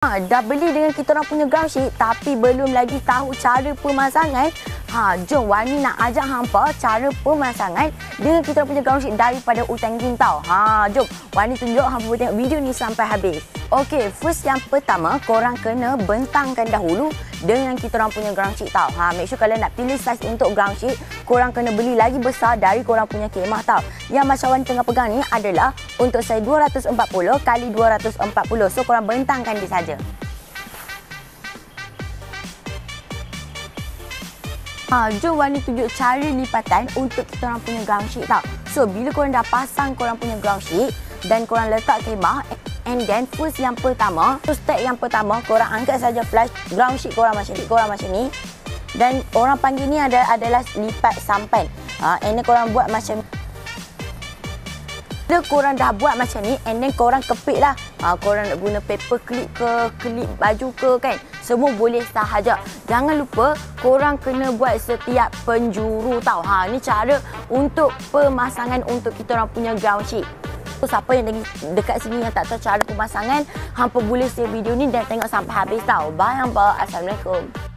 Dah beli dengan kita orang punya ground sheet tapi belum lagi tahu cara pemasangan. Jom Wani nak ajak hampa cara pemasangan dengan kita orang punya ground sheet daripada Utangking tau. Jom Wani tunjuk hampa tengok video ni sampai habis. Okey, first yang pertama korang kena bentangkan dahulu dengan kita orang punya ground sheet tau. Make sure kalian nak pilih saiz untuk ground sheet, korang kena beli lagi besar dari korang punya kemah tau. Yang macam Wani tengah pegang ni adalah untuk saiz 240 x 240. So korang bentangkan dia saja. Jom Wani tunjuk cara lipatan untuk kita orang punya ground sheet tau. So bila korang dah pasang korang punya ground sheet dan korang letak kemah, and then first yang pertama, step yang pertama korang angkat saja flash ground sheet korang macam ni. Dan orang panggil ni adalah lipat sampan. And then korang buat macam ni. Bila korang dah buat macam ni, and then korang kepit lah. Korang nak guna paper clip ke, clip baju ke kan. Semua boleh sahaja. Jangan lupa korang kena buat setiap penjuru tau. Ni cara untuk pemasangan untuk kita orang punya ground sheet. So, siapa yang dekat sini yang tak tahu cara pemasangan, hampa boleh save video ni dan tengok sampai habis tau. Bye hampa. Assalamualaikum.